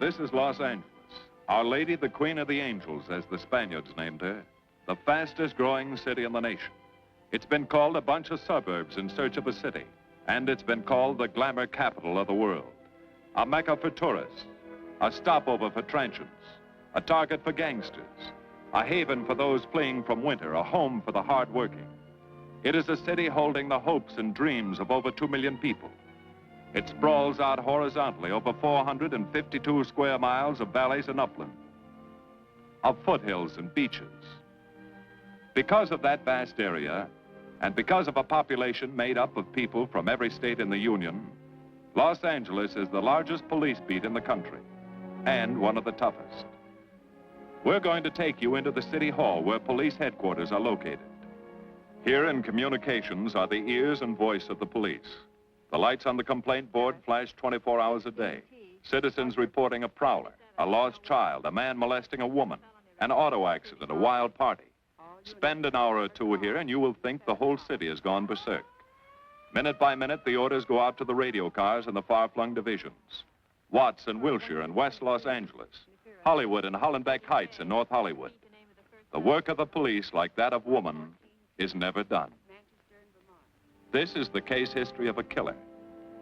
This is Los Angeles. Our Lady, the Queen of the Angels, as the Spaniards named her. The fastest growing city in the nation. It's been called a bunch of suburbs in search of a city. And it's been called the glamour capital of the world. A mecca for tourists. A stopover for transients. A target for gangsters. A haven for those fleeing from winter. A home for the hard-working. It is a city holding the hopes and dreams of over 2 million people. It sprawls out horizontally over 452 square miles of valleys and upland, of foothills and beaches. Because of that vast area, and because of a population made up of people from every state in the Union, Los Angeles is the largest police beat in the country, and one of the toughest. We're going to take you into the city hall where police headquarters are located. Here in communications are the ears and voice of the police. The lights on the complaint board flash 24 hours a day. Citizens reporting a prowler, a lost child, a man molesting a woman, an auto accident, a wild party. Spend an hour or two here and you will think the whole city has gone berserk. Minute by minute, the orders go out to the radio cars in the far-flung divisions. Watts and Wilshire and West Los Angeles. Hollywood and Hollenbeck Heights in North Hollywood. The work of the police, like that of woman, is never done. This is the case history of a killer,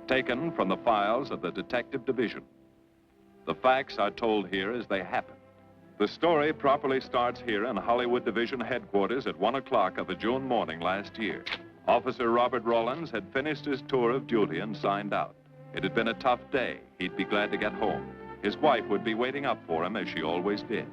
taken from the files of the Detective Division. The facts are told here as they happen. The story properly starts here in Hollywood Division headquarters at 1 o'clock of a June morning last year. Officer Robert Rawlins had finished his tour of duty and signed out. It had been a tough day. He'd be glad to get home. His wife would be waiting up for him as she always did.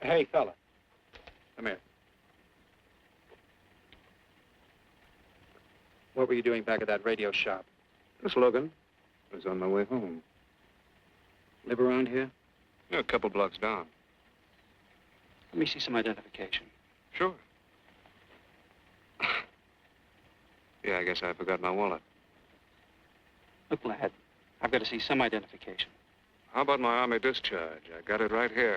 Hey, fella. Come here. What were you doing back at that radio shop? Just looking. I was on my way home. Live around here? Yeah, a couple blocks down. Let me see some identification. Sure. Yeah, I guess I forgot my wallet. Look, lad, I've got to see some identification. How about my Army discharge? I got it right here.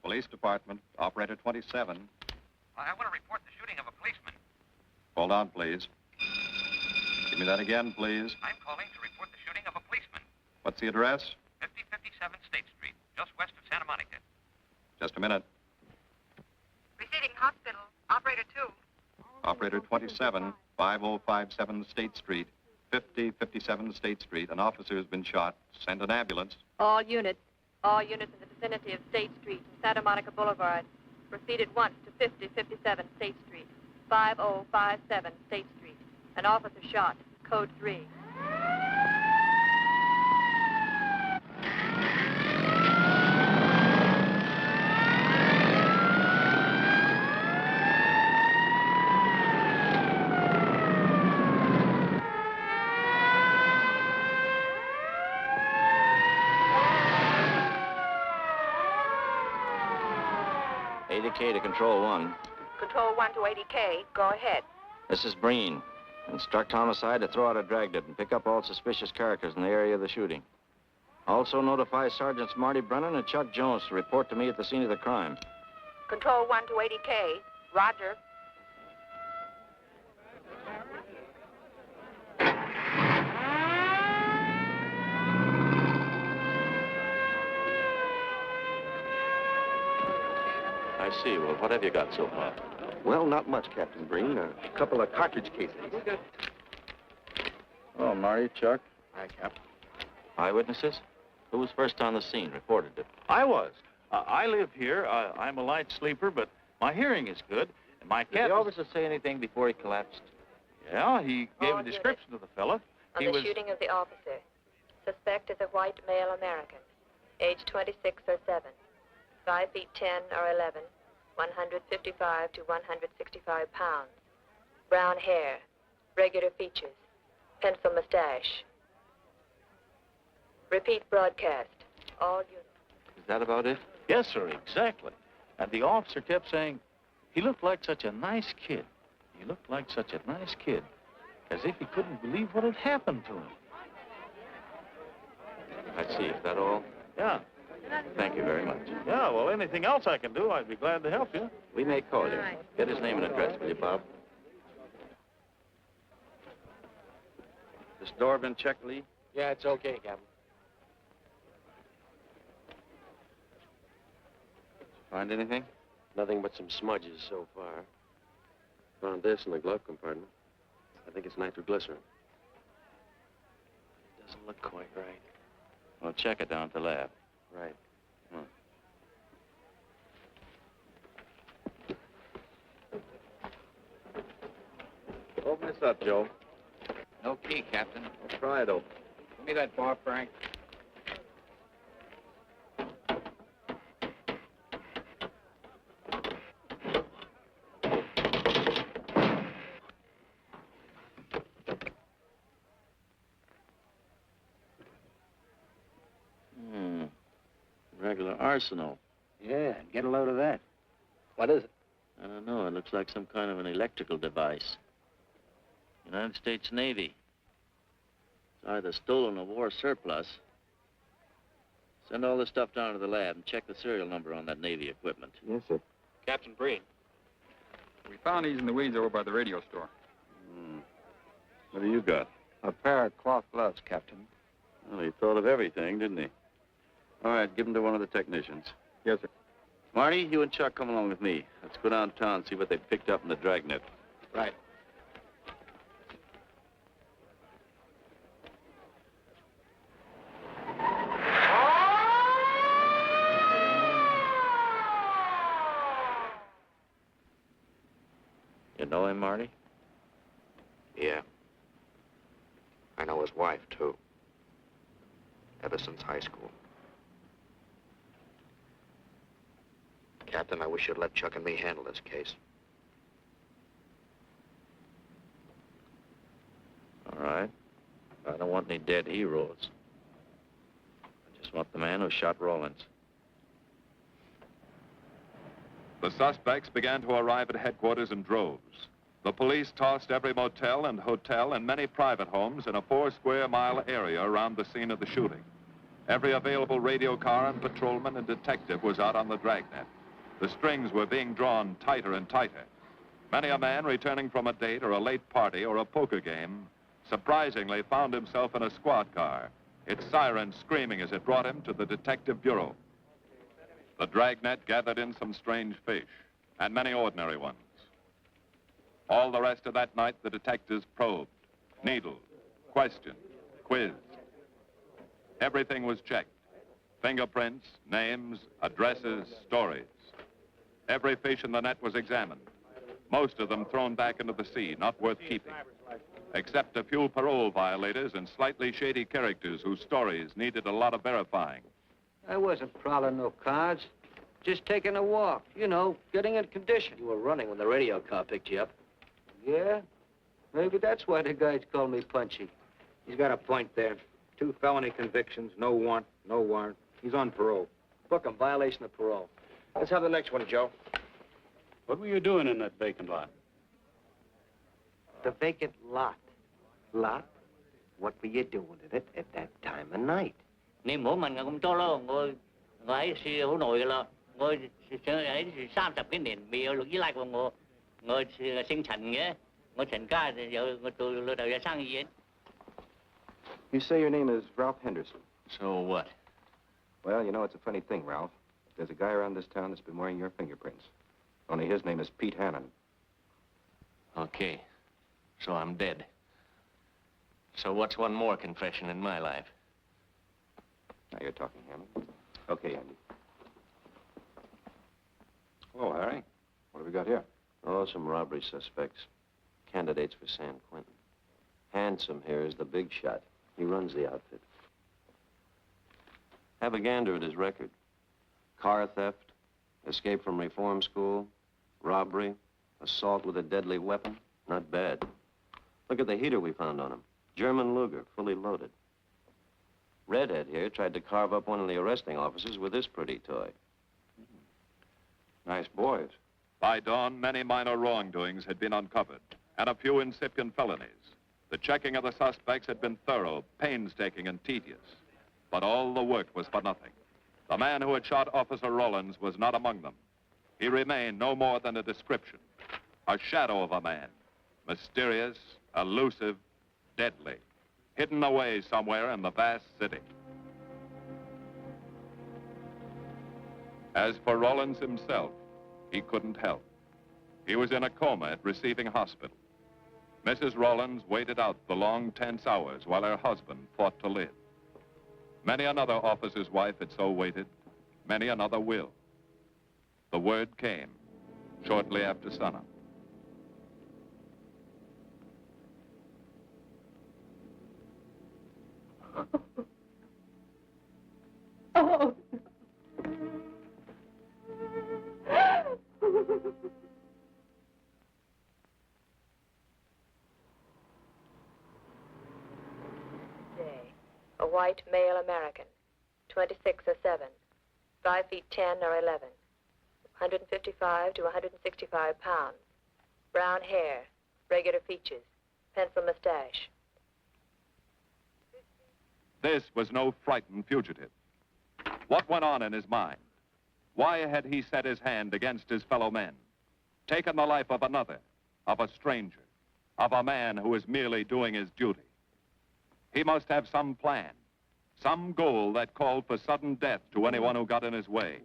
Police Department, Operator 27. I want to report the shooting of a policeman. Hold on, please. Give me that again, please. I'm calling to report the shooting of a policeman. What's the address? 5057 State Street, just west of Santa Monica. Just a minute. Receiving hospital. Operator 2. Operator 27, 5057 State Street, 5057 State Street. An officer has been shot. Send an ambulance. All units in the vicinity of State Street and Santa Monica Boulevard. Proceed at once to 5057 State Street, 5057 State Street. An officer shot. Code 3. ADK to Control 1. Control 1 to 80K. Go ahead. This is Breen. Instruct homicide to throw out a Dragnet and pick up all suspicious characters in the area of the shooting. Also notify Sergeants Marty Brennan and Chuck Jones to report to me at the scene of the crime. Control 1 to 80K. Roger. I see. Well, what have you got so far? Well, not much, Captain Breen. A couple of cartridge cases. Oh, Marty, Chuck. Hi, Cap. Eyewitnesses? Who was first on the scene, reported it? I was. I live here. I'm a light sleeper, but my hearing is good. And my Did cat... the officer say anything before he collapsed? Yeah, he gave All a description of the fella. On the shooting of the officer. Suspect is a white male American. Age 26 or 7. 5 feet 10 or 11. 155 to 165 pounds. Brown hair. Regular features. Pencil mustache. Repeat broadcast. All units. Is that about it? Yes, sir, exactly. And the officer kept saying, he looked like such a nice kid. He looked like such a nice kid. As if he couldn't believe what had happened to him. I see. Is that all? Yeah. Thank you very much. Yeah, well, anything else I can do, I'd be glad to help you. We may call you. Get his name and address, will you, Bob? This door been checked, Lee? Yeah, it's okay, Captain. Find anything? Nothing but some smudges so far. Found this in the glove compartment. I think it's nitroglycerin. It doesn't look quite right. Well, check it down at the lab. Right. Open this up, Joe. No key, Captain. I'll try it open. Give me that bar, Frank. Regular arsenal. Yeah, get a load of that. What is it? I don't know. It looks like some kind of an electrical device. United States Navy. It's either stolen or war surplus. Send all this stuff down to the lab and check the serial number on that Navy equipment. Yes, sir. Captain Breen. We found these in the weeds over by the radio store. What do you got? A pair of cloth gloves, Captain. Well, he thought of everything, didn't he? All right, give him to one of the technicians. Yes, sir. Marty, you and Chuck come along with me. Let's go downtown and see what they picked up in the Dragnet. Right. You know him, Marty? Yeah. I know his wife, too. Ever since high school. Captain, I wish you'd let Chuck and me handle this case. All right. I don't want any dead heroes. I just want the man who shot Rollins. The suspects began to arrive at headquarters in droves. The police tossed every motel and hotel and many private homes in a 4-square-mile area around the scene of the shooting. Every available radio car and patrolman and detective was out on the Dragnet. The strings were being drawn tighter and tighter. Many a man returning from a date or a late party or a poker game surprisingly found himself in a squad car, its siren screaming as it brought him to the detective bureau. The Dragnet gathered in some strange fish, and many ordinary ones. All the rest of that night, the detectives probed, needled, questioned, quizzed. Everything was checked. Fingerprints, names, addresses, stories. Every fish in the net was examined. Most of them thrown back into the sea, not worth keeping. Except a few parole violators and slightly shady characters whose stories needed a lot of verifying. I wasn't prowling no cards. Just taking a walk, you know, getting in condition. You were running when the radio car picked you up. Yeah? Maybe that's why the guys call me Punchy. He's got a point there. 2 felony convictions, no warrant, no warrant. He's on parole. Book him, violation of parole. Let's have the next one, Joe. What were you doing in that vacant lot? The vacant lot. Lot? What were you doing in it at that time of night? Niệm của mình cũng cho lo ngồi ấy xì hữu nội là ngồi ấy 30cái年 bị luật dưới lại của ngồi sinh thành nghĩa ngồi thành ca giờ ngồi tù lừa đảo sang gì. You say your name is Ralph Henderson. So what? Well, you know, it's a funny thing, Ralph. There's a guy around this town that's been wearing your fingerprints. Only his name is Pete Hannon. Okay. So I'm dead. So what's one more confession in my life? Now you're talking, Hammond. Okay, Andy. Hello, Harry. What have we got here? Oh, some robbery suspects. Candidates for San Quentin. Handsome here is the big shot. He runs the outfit. Have a gander at his record. Car theft, escape from reform school, robbery, assault with a deadly weapon. Not bad. Look at the heater we found on him. German Luger, fully loaded. Redhead here tried to carve up one of the arresting officers with this pretty toy. Nice boys. By dawn, many minor wrongdoings had been uncovered, and a few incipient felonies. The checking of the suspects had been thorough, painstaking, and tedious. But all the work was for nothing. The man who had shot Officer Rollins was not among them. He remained no more than a description, a shadow of a man, mysterious, elusive, deadly, hidden away somewhere in the vast city. As for Rollins himself, he couldn't help. He was in a coma at receiving hospital. Mrs. Rollins waited out the long, tense hours while her husband fought to live. Many another officer's wife had so waited. Many another will. The word came shortly after sunup. Oh. A white male American, 26 or 7, 5 feet 10 or 11, 155 to 165 pounds, brown hair, regular features, pencil mustache. This was no frightened fugitive. What went on in his mind? Why had he set his hand against his fellow men, taken the life of another, of a stranger, of a man who was merely doing his duty? He must have some plan, some goal that called for sudden death to anyone who got in his way.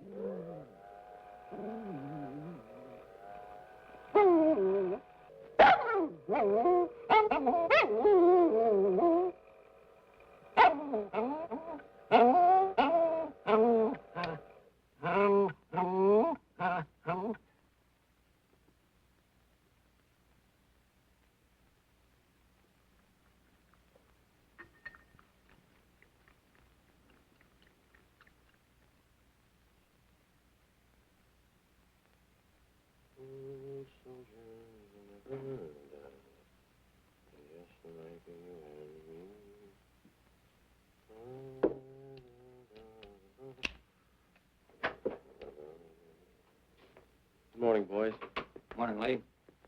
Good morning, boys. Morning, Lee.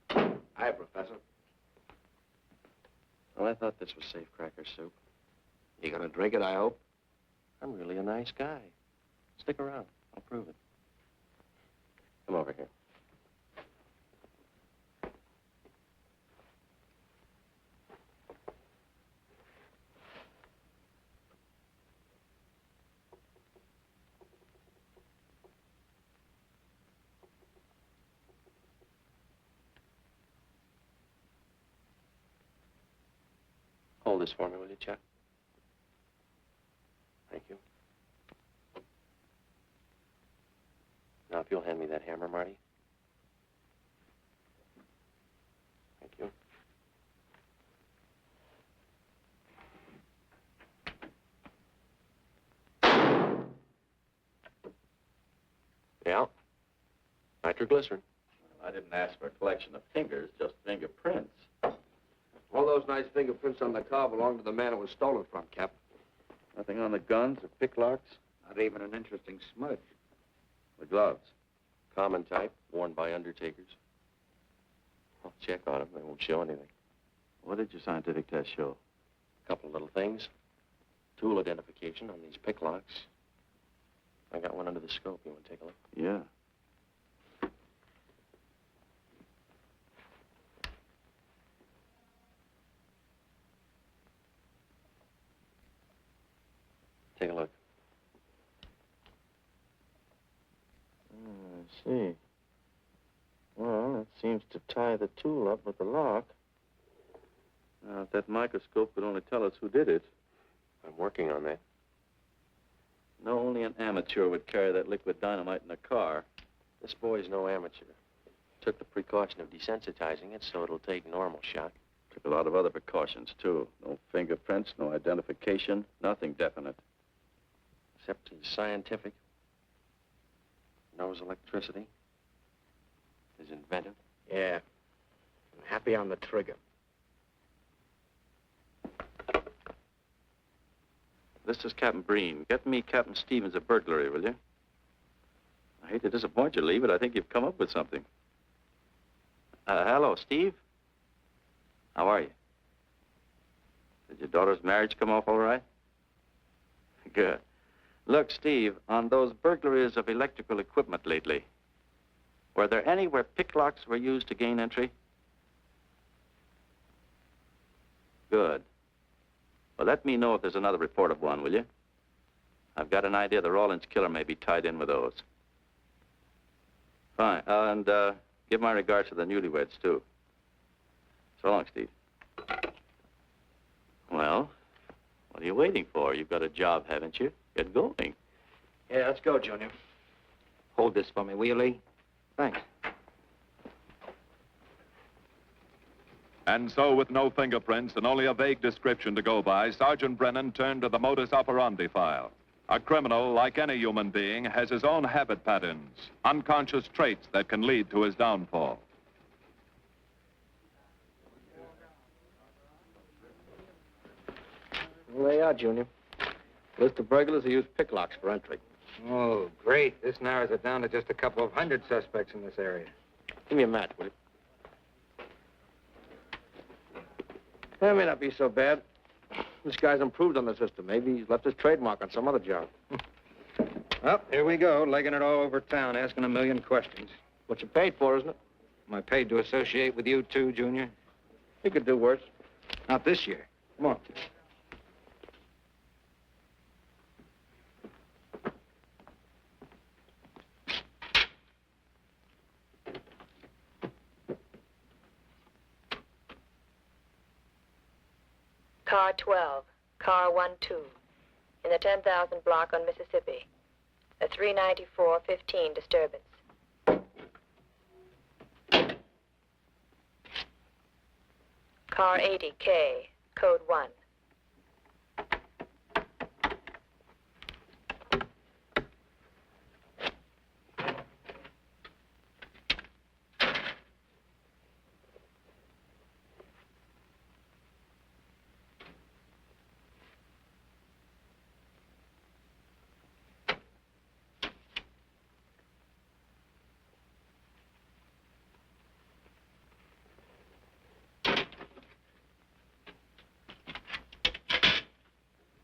Hi, Professor. Well, I thought this was safecracker soup. You gonna drink it, I hope? I'm really a nice guy. Stick around. I'll prove it. Come over here. Hold this for me, will you, Chuck? Thank you. Now, if you'll hand me that hammer, Marty. Thank you. Yeah. Nitroglycerin. I didn't ask for a collection of fingers, just fingerprints. All those nice fingerprints on the car belong to the man it was stolen from, Cap. Nothing on the guns or picklocks? Not even an interesting smudge. The gloves? Common type, worn by undertakers. I'll check on them. They won't show anything. What did your scientific test show? A couple of little things. Tool identification on these picklocks. I got one under the scope. You want to take a look? Yeah. Take a look. I see. Well, it seems to tie the tool up with the lock. Now, if that microscope could only tell us who did it. I'm working on that. No, only an amateur would carry that liquid dynamite in a car. This boy's no amateur. Took the precaution of desensitizing it so it'll take normal shock. Took a lot of other precautions, too. No fingerprints, no identification, nothing definite. Except he's scientific. Knows electricity. Is inventive. Yeah. I'm happy on the trigger. This is Captain Breen. Get me Captain Stevens a burglary, will you? I hate to disappoint you, Lee, but I think you've come up with something. Hello, Steve. How are you? Did your daughter's marriage come off all right? Good. Look, Steve, on those burglaries of electrical equipment lately, were there any where picklocks were used to gain entry? Good. Well, let me know if there's another report of one, will you? I've got an idea the Rawlins killer may be tied in with those. Fine. And give my regards to the newlyweds, too. So long, Steve. Well, what are you waiting for? You've got a job, haven't you? Get going. Yeah, let's go, Junior. Hold this for me, will you, Lee? Thanks. And so, with no fingerprints and only a vague description to go by, Sergeant Brennan turned to the modus operandi file. A criminal, like any human being, has his own habit patterns, unconscious traits that can lead to his downfall. Well, they are, Junior. List of burglars who use picklocks for entry. Oh, great. This narrows it down to just a couple of hundred suspects in this area. Give me a match, will you? That may not be so bad. This guy's improved on the system. Maybe he's left his trademark on some other job. Well, here we go, legging it all over town, asking a million questions. What you paid for, isn't it? Am I paid to associate with you, too, Junior? You could do worse. Not this year. Come on. Car 12, car 12, in the 10,000 block on Mississippi. A 394-15 disturbance. Car 80K, code 1.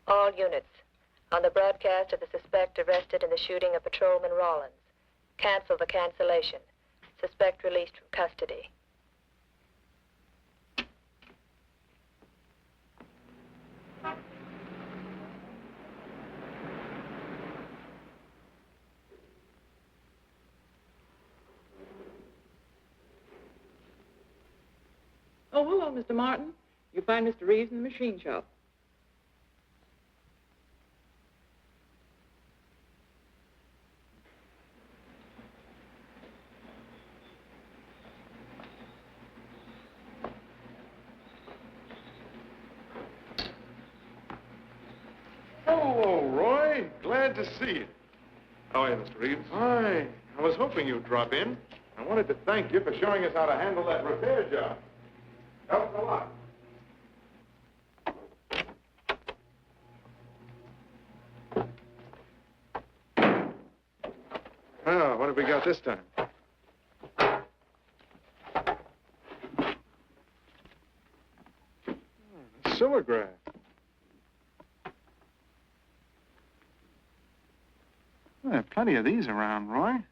All units, on the broadcast of the suspect arrested in the shooting of Patrolman Rawlins. Cancel the cancellation. Suspect released from custody. Oh, hello, Mr. Martin. You find Mr. Reeves in the machine shop. Hello, Roy. Glad to see you. How are you, Mr. Reeves? Hi. I was hoping you'd drop in. I wanted to thank you for showing us how to handle that repair job. Helped a lot. Well, what have we got this time? Silograph. Well, there are plenty of these around, Roy.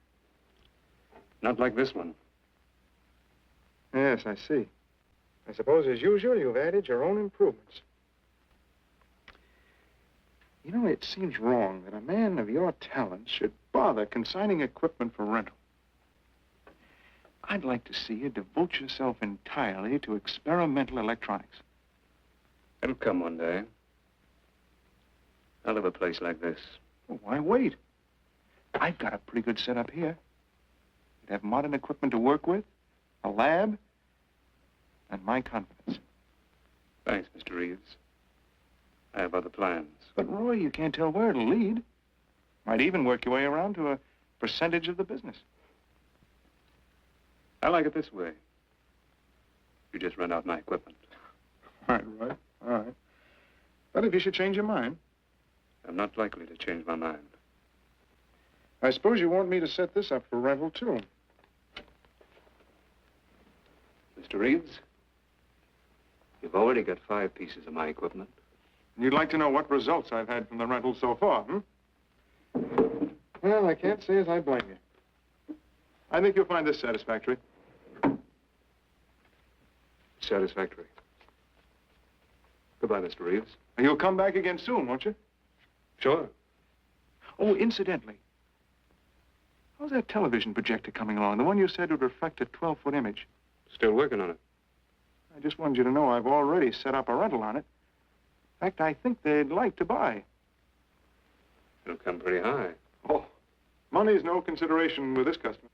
Not like this one. Yes, I see. I suppose, as usual, you've added your own improvements. You know, it seems wrong that a man of your talents should bother consigning equipment for rental. I'd like to see you devote yourself entirely to experimental electronics. It'll come one day. I'll have a place like this. Well, why wait? I've got a pretty good setup here. You'd have modern equipment to work with, a lab, and my confidence. Thanks, Mr. Reeves. I have other plans. But, Roy, you can't tell where it'll lead. Might even work your way around to a percentage of the business. I like it this way. You just rent out my equipment. All right. All right. But if you should change your mind... I'm not likely to change my mind. I suppose you want me to set this up for rental, too. Mr. Reeves, you've already got 5 pieces of my equipment. And you'd like to know what results I've had from the rental so far, Well, I can't say as I blame you. I think you'll find this satisfactory. Satisfactory. Goodbye, Mr. Reeves. And you'll come back again soon, won't you? Sure. Oh, incidentally, how's that television projector coming along? The one you said would reflect a 12-foot image. Still working on it. I just wanted you to know I've already set up a rental on it. In fact, I think they'd like to buy. It'll come pretty high. Oh, money's no consideration with this customer.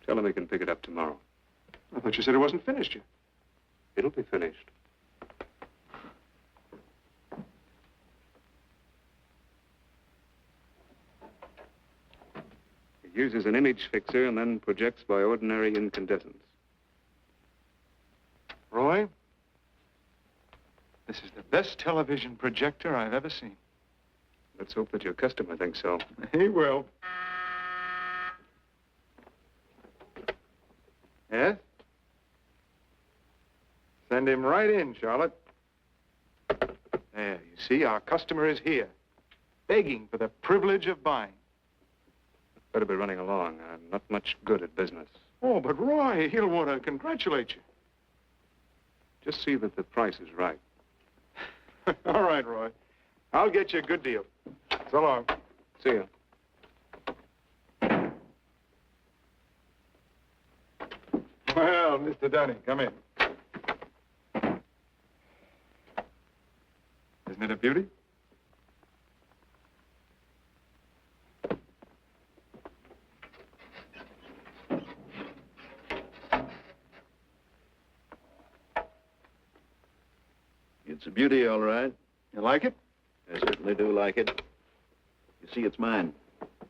Tell him he can pick it up tomorrow. I thought you said it wasn't finished yet. It'll be finished. It uses an image fixer and then projects by ordinary incandescence. Roy, this is the best television projector I've ever seen. Let's hope that your customer thinks so. He will. Yes? Send him right in, Charlotte. There, you see, our customer is here, begging for the privilege of buying. Better be running along. I'm not much good at business. Oh, but Roy, he'll want to congratulate you. Just see that the price is right. All right, Roy. I'll get you a good deal. So long. See you. Well, Mr. Dunning, come in. Isn't it a beauty? It's a beauty, all right. You like it? I certainly do like it. You see, it's mine.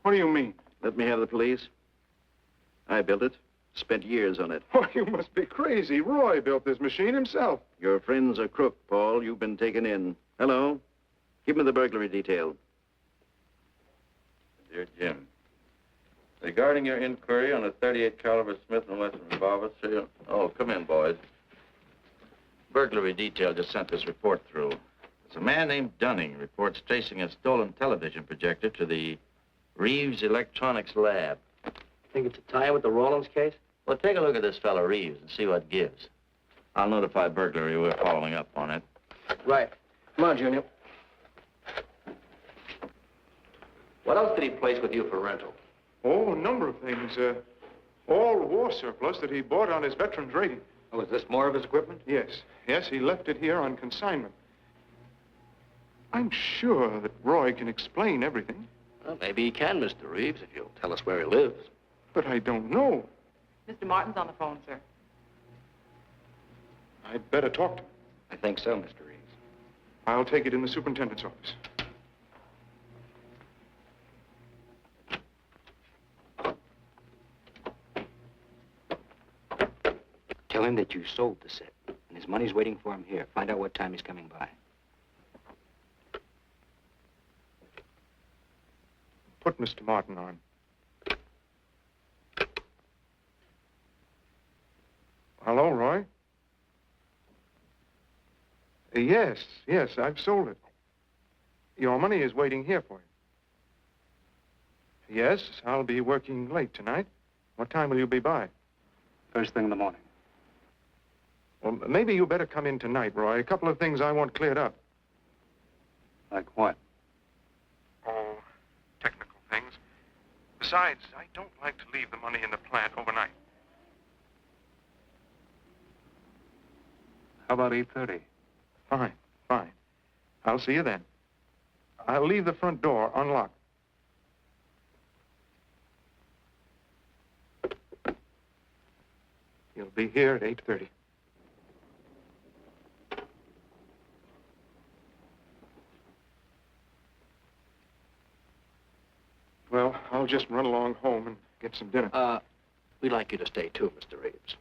What do you mean? Let me have the police. I built it. Spent years on it. Oh, you must be crazy. Roy built this machine himself. Your friend's a crook, Paul. You've been taken in. Hello? Give me the burglary detail. Dear Jim, regarding your inquiry on a .38 caliber Smith & Wesson revolver, serial... Oh, come in, boys. Burglary detail just sent this report through. It's a man named Dunning reports tracing a stolen television projector to the Reeves Electronics Lab. Think it's a tie with the Rawlins case? Well, take a look at this fellow Reeves and see what gives. I'll notify burglary we're following up on it. Right. Come on, Junior. What else did he place with you for rental? Oh, a number of things. All war surplus that he bought on his veterans rating. Oh, is this more of his equipment? Yes. Yes, he left it here on consignment. I'm sure that Roy can explain everything. Well, maybe he can, Mr. Reeves, if you'll tell us where he lives. But I don't know. Mr. Martin's on the phone, sir. I'd better talk to him. I think so, Mr. Reeves. I'll take it in the superintendent's office. Tell him that you sold the set, and his money's waiting for him here. Find out what time he's coming by. Put Mr. Martin on. Hello, Roy? Yes, I've sold it. Your money is waiting here for you. Yes, I'll be working late tonight. What time will you be by? First thing in the morning. Well, maybe you better come in tonight, Roy. A couple of things I want cleared up. Like what? Oh, technical things. Besides, I don't like to leave the money in the plant overnight. How about 8:30? Fine. I'll see you then. I'll leave the front door unlocked. You'll be here at 8:30. Well, I'll just run along home and get some dinner. We'd like you to stay too, Mr. Reeves.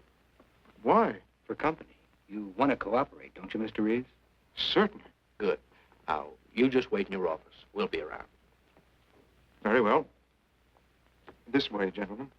Why? For company. You want to cooperate, don't you, Mr. Reeves? Certainly. Good. Now, you just wait in your office. We'll be around. Very well. This way, gentlemen.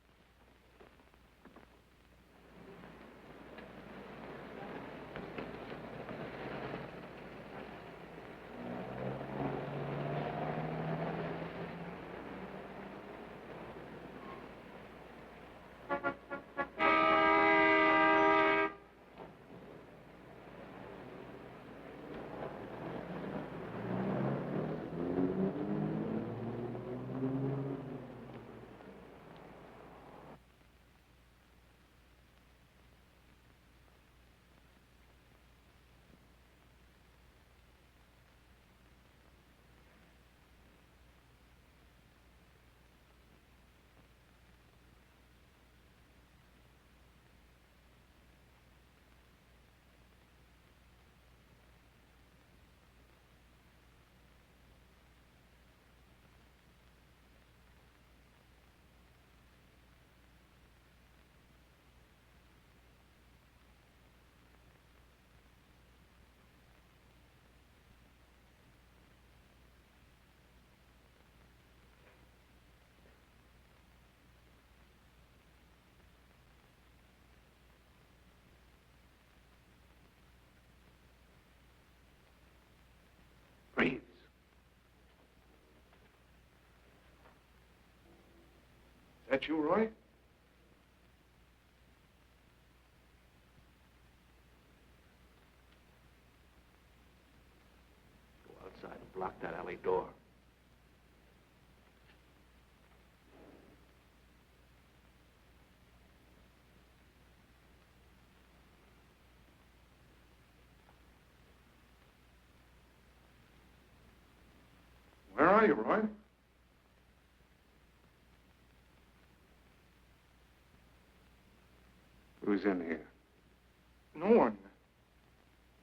Reeves. Is that you, Roy? Go outside and block that alley door. Where are you, Roy? Who's in here? No one.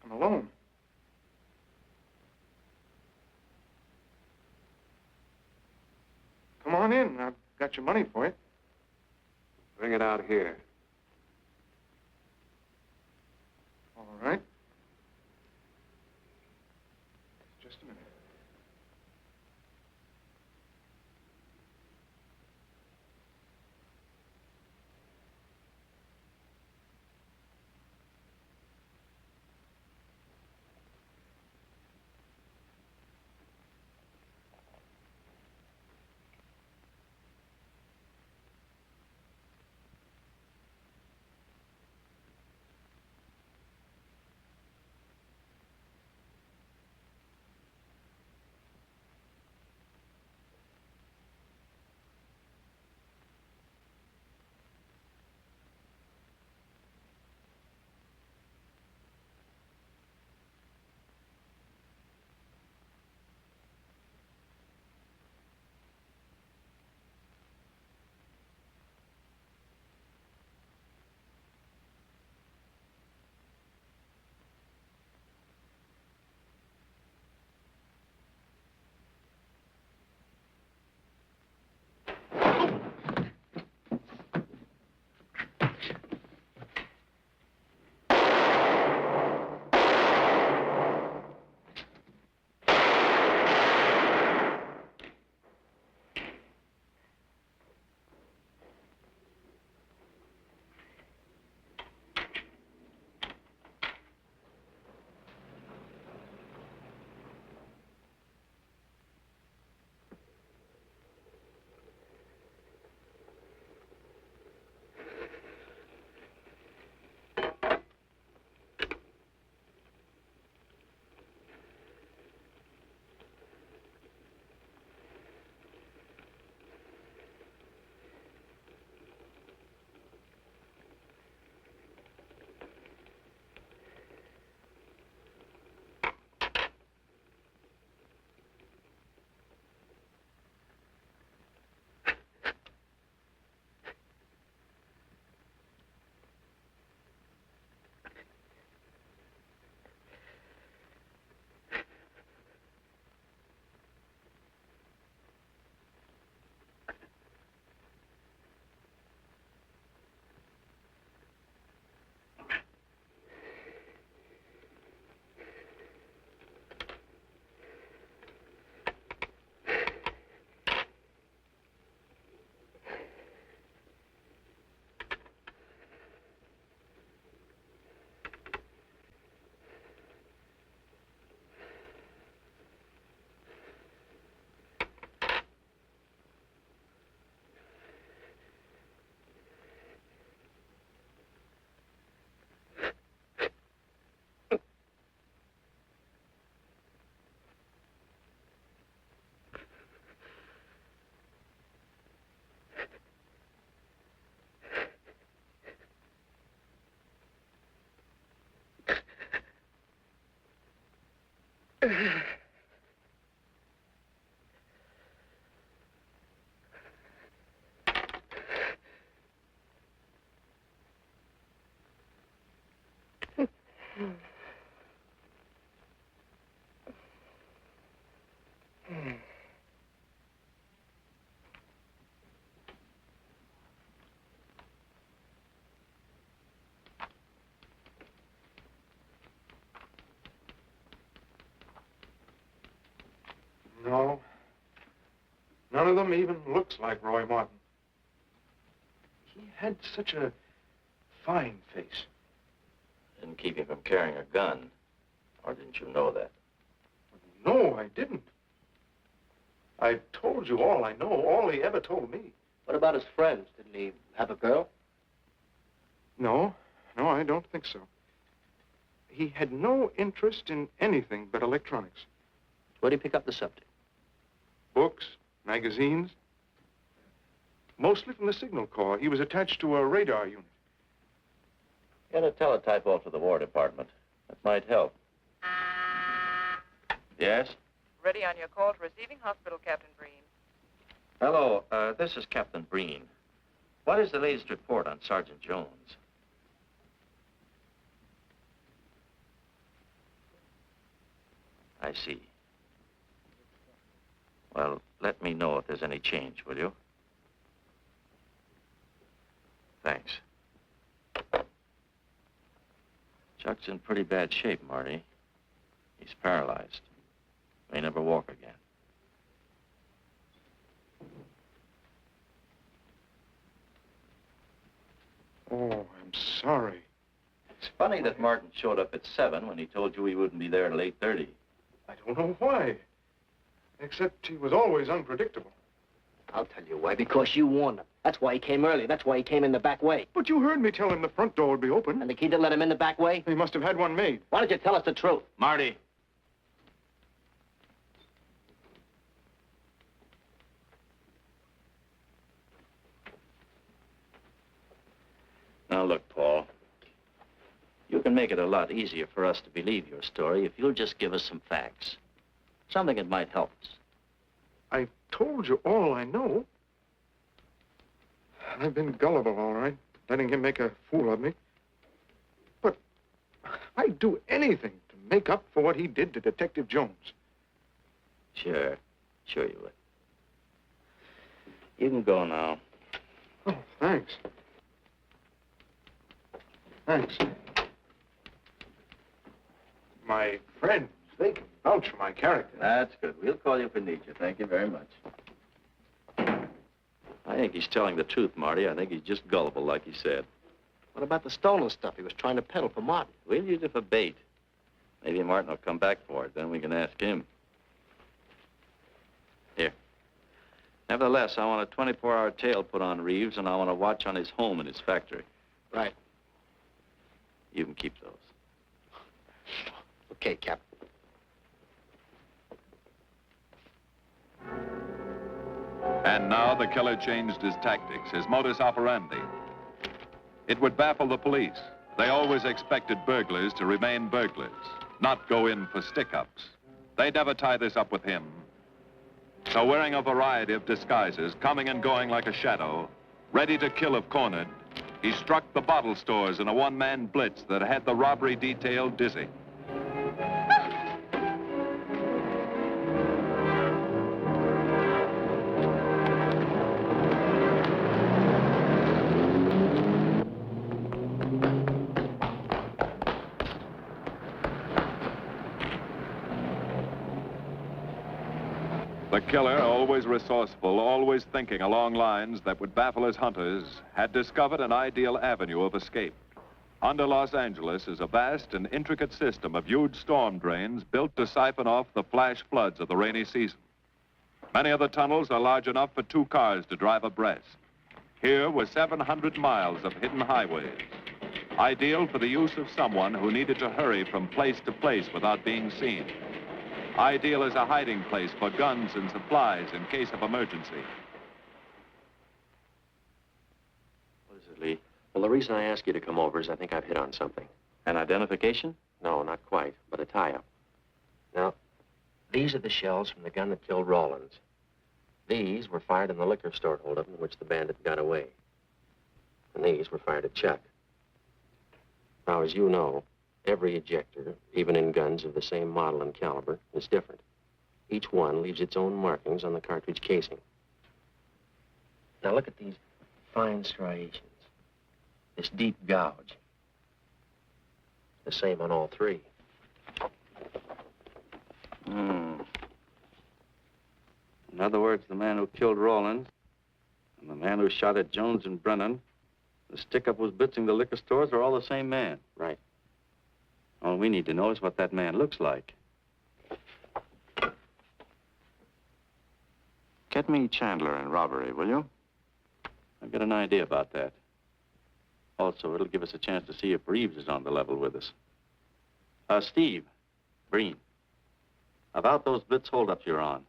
I'm alone. Come on in. I've got your money for you. Bring it out here. All right. Just a minute. No. None of them even looks like Roy Martin. He had such a fine face. Didn't keep him from carrying a gun. Or didn't you know that? No, I didn't. I told you all I know, all he ever told me. What about his friends? Didn't he have a girl? No, I don't think so. He had no interest in anything but electronics. Where'd he pick up the subject? Books, magazines. Mostly from the Signal Corps. He was attached to a radar unit. Get a teletype off to the War Department. That might help. Yes? Ready on your call to receiving hospital, Captain Breen. Hello, this is Captain Breen. What is the latest report on Sergeant Jones? I see. Well, let me know if there's any change, will you? Thanks. Chuck's in pretty bad shape, Marty. He's paralyzed. May never walk again. Oh, I'm sorry. It's funny that Martin showed up at 7 when he told you he wouldn't be there till 8:30. I don't know why. Except he was always unpredictable. I'll tell you why. Because you warned him. That's why he came early. That's why he came in the back way. But you heard me tell him the front door would be open. And the key to let him in the back way? He must have had one made. Why don't you tell us the truth? Marty. Now, look, Paul. You can make it a lot easier for us to believe your story if you'll just give us some facts. Something that might help us. I told you all I know. I've been gullible, all right, letting him make a fool of me. But I'd do anything to make up for what he did to Detective Jones. Sure you would. You can go now. Oh, thanks. Thanks. My friends, they can vouch for my character. That's good. We'll call you if we need you. Thank you very much. I think he's telling the truth, Marty. I think he's just gullible, like he said. What about the stolen stuff he was trying to peddle for Martin? We'll use it for bait. Maybe Martin will come back for it. Then we can ask him. Here. Nevertheless, I want a 24-hour tail put on Reeves, and I want a watch on his home and his factory. Right. You can keep those. Okay, Captain. And now the killer changed his tactics, his modus operandi. It would baffle the police. They always expected burglars to remain burglars, not go in for stick-ups. They'd never tie this up with him. So wearing a variety of disguises, coming and going like a shadow, ready to kill if cornered, he struck the bottle stores in a one-man blitz that had the robbery detail dizzy. The killer, always resourceful, always thinking along lines that would baffle his hunters, had discovered an ideal avenue of escape. Under Los Angeles is a vast and intricate system of huge storm drains built to siphon off the flash floods of the rainy season. Many of the tunnels are large enough for 2 cars to drive abreast. Here were 700 miles of hidden highways, ideal for the use of someone who needed to hurry from place to place without being seen. Ideal as a hiding place for guns and supplies in case of emergency. What is it, Lee? Well, the reason I ask you to come over is I think I've hit on something. An identification? No, not quite, but a tie-up. Now, These are the shells from the gun that killed Rawlins. These were fired in the liquor store holdup in which the bandit got away. And these were fired at Chuck. Now, as you know, every ejector, even in guns of the same model and caliber, is different. Each one leaves its own markings on the cartridge casing. Now, look at these fine striations. This deep gouge. The same on all three. In other words, the man who killed Rawlins and the man who shot at Jones and Brennan, the stick-up who's blitzing the liquor stores are all the same man. Right. All we need to know is what that man looks like. Get me Chandler in robbery, will you? I've got an idea about that. Also, it'll give us a chance to see if Reeves is on the level with us. Steve, Breen, about those blitz holdups you're on.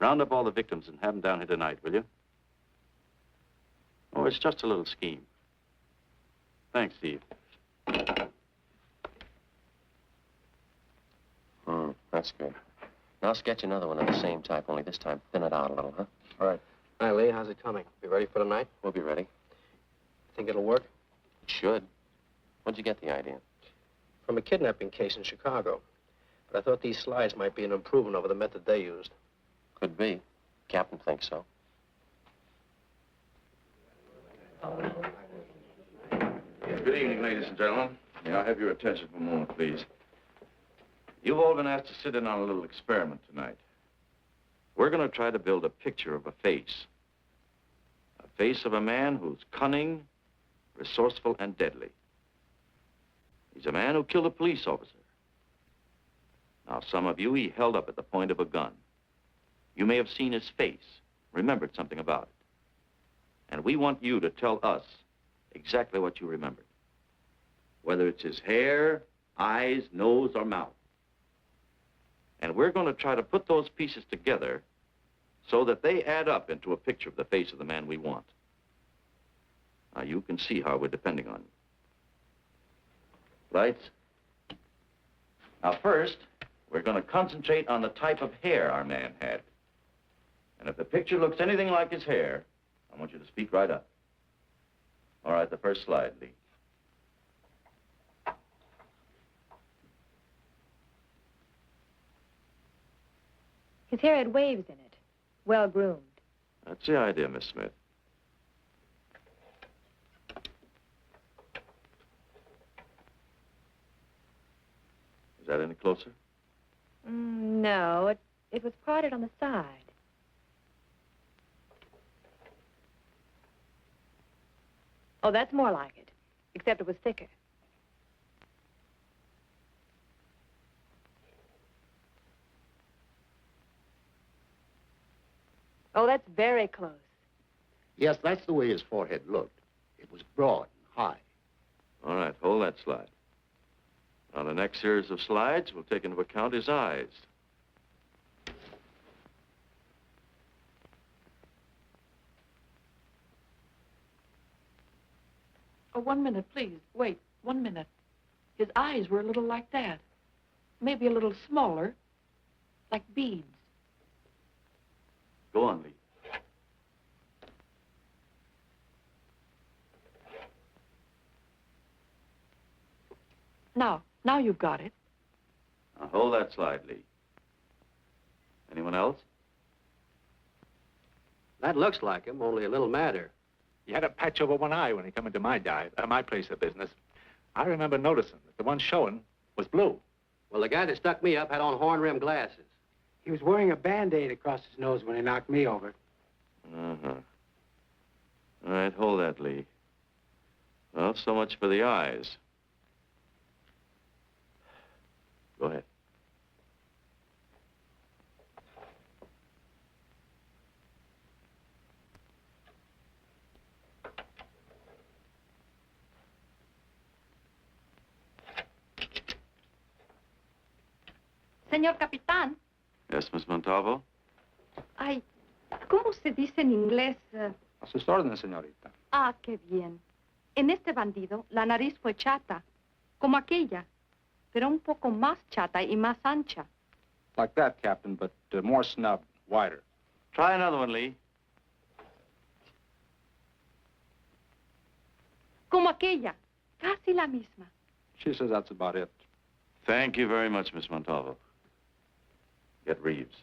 Round up all the victims and have them down here tonight, will you? Oh, it's just a little scheme. Thanks, Steve. That's good. Now sketch another one of the same type, only this time thin it out a little, huh? All right. Hi, Lee. How's it coming? Be ready for tonight? We'll be ready. Think it'll work? It should. Where'd you get the idea? From a kidnapping case in Chicago. But I thought these slides might be an improvement over the method they used. Could be. Captain thinks so. Good evening, ladies and gentlemen. May I have your attention for a moment, please? You've all been asked to sit in on a little experiment tonight. We're going to try to build a picture of a face. A face of a man who's cunning, resourceful, and deadly. He's a man who killed a police officer. Now, some of you he held up at the point of a gun. You may have seen his face, remembered something about it. And we want you to tell us exactly what you remembered. Whether it's his hair, eyes, nose, or mouth. And we're going to try to put those pieces together so that they add up into a picture of the face of the man we want. Now, you can see how we're depending on you. Lights? Now, first, we're going to concentrate on the type of hair our man had. And if the picture looks anything like his hair, I want you to speak right up. All right, the first slide, Lee. His hair had waves in it, well-groomed. That's the idea, Miss Smith. Is that any closer? No, it was parted on the side. Oh, that's more like it, except it was thicker. Oh, that's very close. Yes, that's the way his forehead looked. It was broad and high. All right, hold that slide. On the next series of slides, we'll take into account his eyes. Oh, 1 minute, please. Wait, 1 minute. His eyes were a little like that. Maybe a little smaller, like beads. Go on, Lee. Now you've got it. Now, hold that slide, Lee. Anyone else? That looks like him, only a little madder. He had a patch over one eye when he come into my place of business. I remember noticing that the one showing was blue. Well, the guy that stuck me up had on horn-rimmed glasses. He was wearing a Band-Aid across his nose when he knocked me over. Uh-huh. All right, hold that, Lee. Well, so much for the eyes. Go ahead. Señor Capitán. Yes, Miss Montalvo? Ay, ¿cómo se dice en inglés? A sus órdenes, señorita. Ah, qué bien. En este bandido, la nariz fue chata, como aquella, pero un poco más chata y más ancha. Like that, Captain, but more snub, wider. Try another one, Lee. Como aquella. Casi la misma. She says that's about it. Thank you very much, Miss Montalvo. Get Reeves.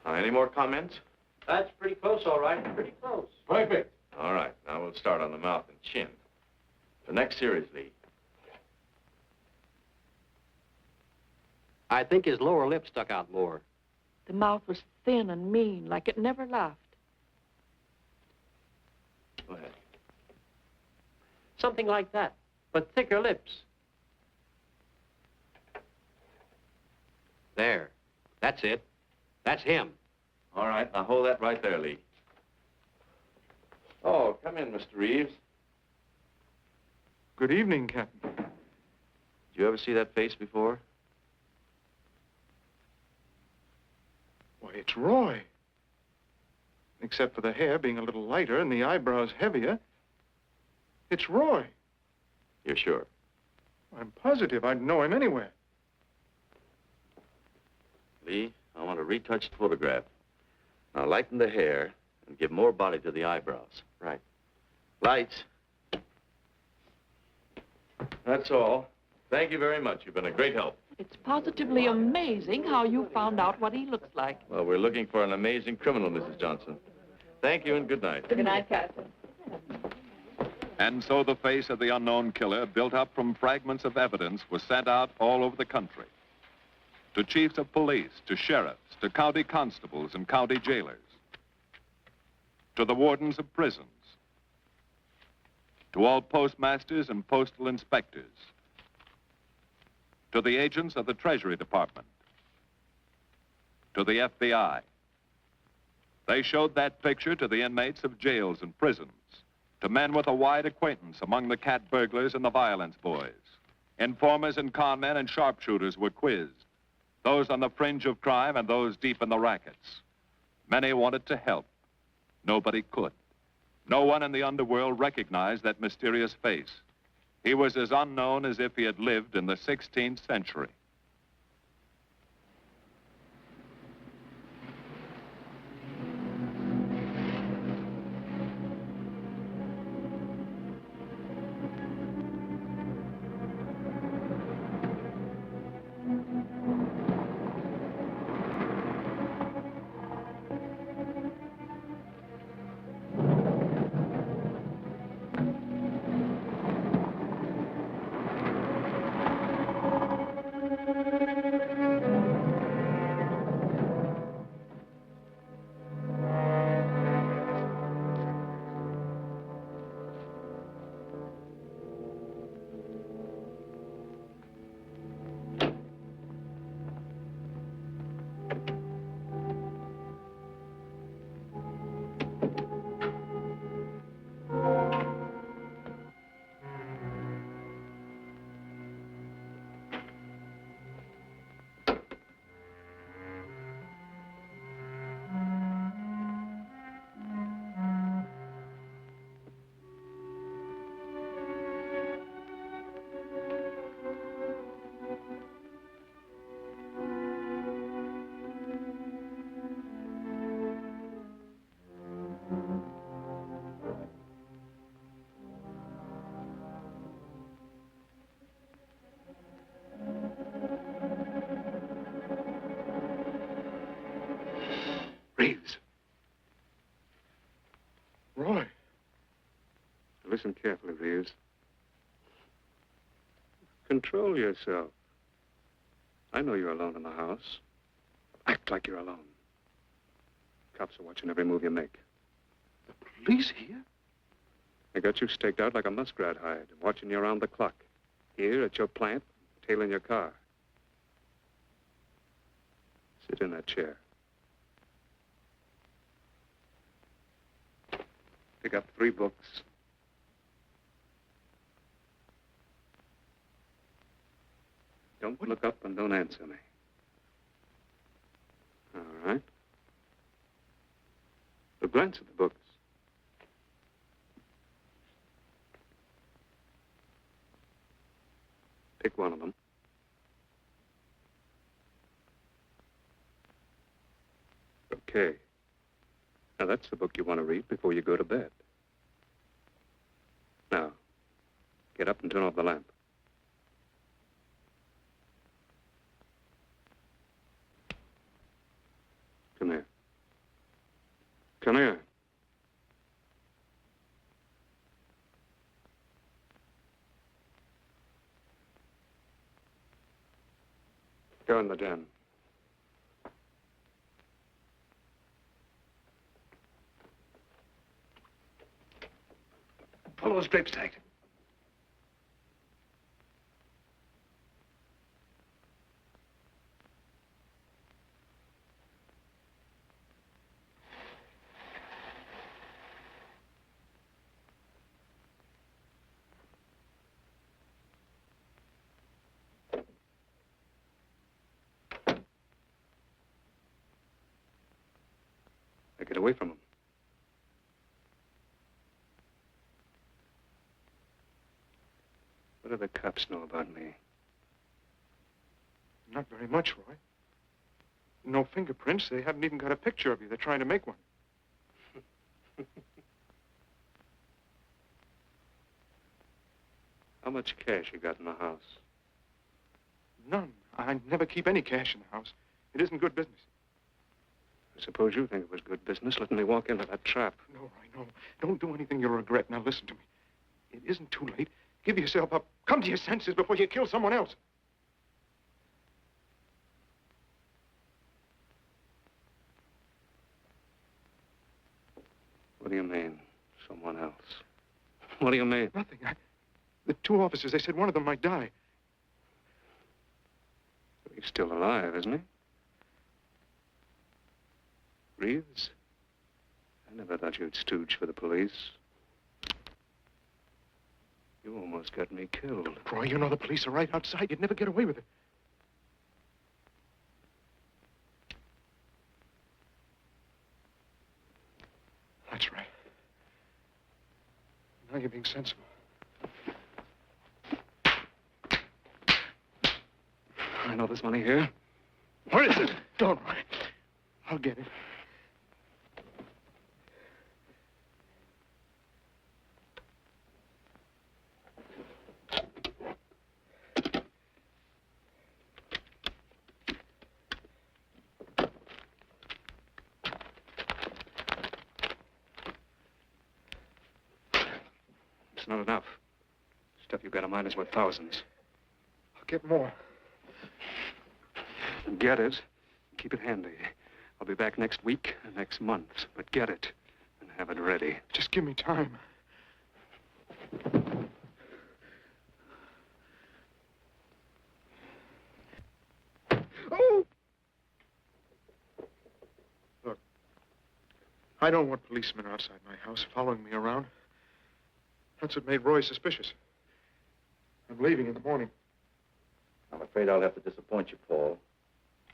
Any more comments? That's pretty close, all right. Pretty close. Perfect. All right, now we'll start on the mouth and chin. The next series, Lee. I think his lower lip stuck out more. The mouth was thin and mean, like it never laughed. Go ahead. Something like that, but thicker lips. There. That's it. That's him. All right, now hold that right there, Lee. Oh, come in, Mr. Reeves. Good evening, Captain. Did you ever see that face before? Why, it's Roy. Except for the hair being a little lighter and the eyebrows heavier. It's Roy. You're sure? I'm positive I'd know him anywhere. Lee, I want a retouched photograph. Now lighten the hair and give more body to the eyebrows. Right. Lights. That's all. Thank you very much. You've been a great help. It's positively amazing how you found out what he looks like. Well, we're looking for an amazing criminal, Mrs. Johnson. Thank you and good night. Good night, Captain. And so the face of the unknown killer, built up from fragments of evidence, was sent out all over the country. To chiefs of police, to sheriffs, to county constables and county jailers, to the wardens of prisons, to all postmasters and postal inspectors, to the agents of the Treasury Department, to the FBI. They showed that picture to the inmates of jails and prisons, to men with a wide acquaintance among the cat burglars and the violence boys. Informers and con men and sharpshooters were quizzed, those on the fringe of crime and those deep in the rackets. Many wanted to help. Nobody could. No one in the underworld recognized that mysterious face. He was as unknown as if he had lived in the 16th century. Reeves. Roy. Listen carefully, Reeves. Control yourself. I know you're alone in the house. Act like you're alone. Cops are watching every move you make. The police here? They got you staked out like a muskrat hide, watching you around the clock. Here at your plant, tailing your car. Sit in that chair. Pick up 3 books. Don't look up and don't answer me. All right. But glance at the books. Pick one of them. Okay. Now, that's the book you want to read before you go to bed. Now, get up and turn off the lamp. Come here. Come here. Go in the den. Pull those drapes tight. Now get away from him. What do the cops know about me? Not very much, Roy. No fingerprints. They haven't even got a picture of you. They're trying to make one. How much cash you got in the house? None. I never keep any cash in the house. It isn't good business. I suppose you think it was good business letting me walk into that trap. No, Roy, no. Don't do anything you'll regret. Now listen to me. It isn't too late. Give yourself up. Come to your senses before you kill someone else. What do you mean, someone else? What do you mean? Nothing. The two officers, they said one of them might die. He's still alive, isn't he? Reeves? I never thought you'd stooge for the police. You almost got me killed. Roy, you know the police are right outside. You'd never get away with it. That's right. Now you're being sensible. I know there's money here. Where is it? Don't worry. I'll get it. It's not enough. Stuff you've got in mind is worth thousands. I'll get more. Get it. Keep it handy. I'll be back next week, next month. But get it and have it ready. Just give me time. Oh! Look, I don't want policemen outside my house following me around. That's what made Roy suspicious. I'm leaving in the morning. I'm afraid I'll have to disappoint you, Paul.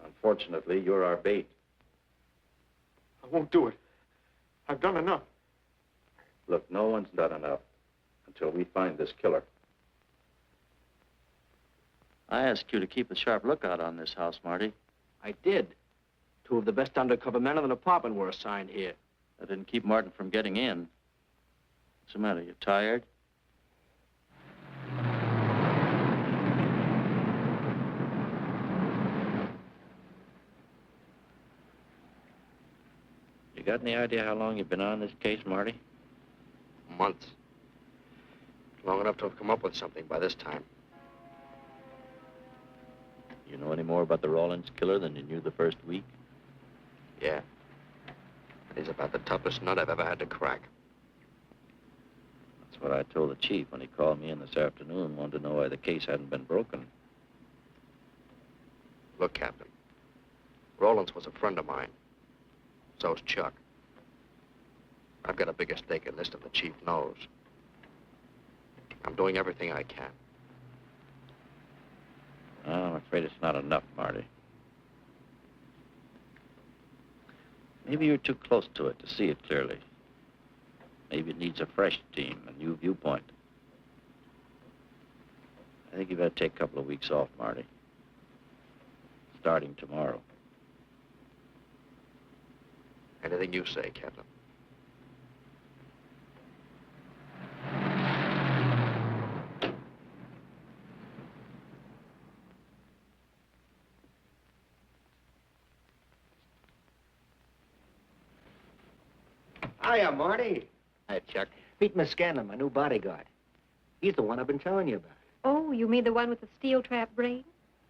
Unfortunately, you're our bait. I won't do it. I've done enough. Look, no one's done enough until we find this killer. I asked you to keep a sharp lookout on this house, Marty. I did. Two of the best undercover men in the department were assigned here. That didn't keep Martin from getting in. What's the matter? You tired? You got any idea how long you've been on this case, Marty? Months. Long enough to have come up with something by this time. You know any more about the Rawlins killer than you knew the first week? Yeah. And he's about the toughest nut I've ever had to crack. That's what I told the chief when he called me in this afternoon and wanted to know why the case hadn't been broken. Look, Captain. Rawlins was a friend of mine. So's Chuck. I've got a bigger stake in this than the chief knows. I'm doing everything I can. Oh, I'm afraid it's not enough, Marty. Maybe you're too close to it to see it clearly. Maybe it needs a fresh team, a new viewpoint. I think you better take a couple of weeks off, Marty. Starting tomorrow. Anything you say, Captain. Hiya, Marty. Hi, Chuck. Meet Miss Scanlon, my new bodyguard. He's the one I've been telling you about. Oh, you mean the one with the steel trap brain?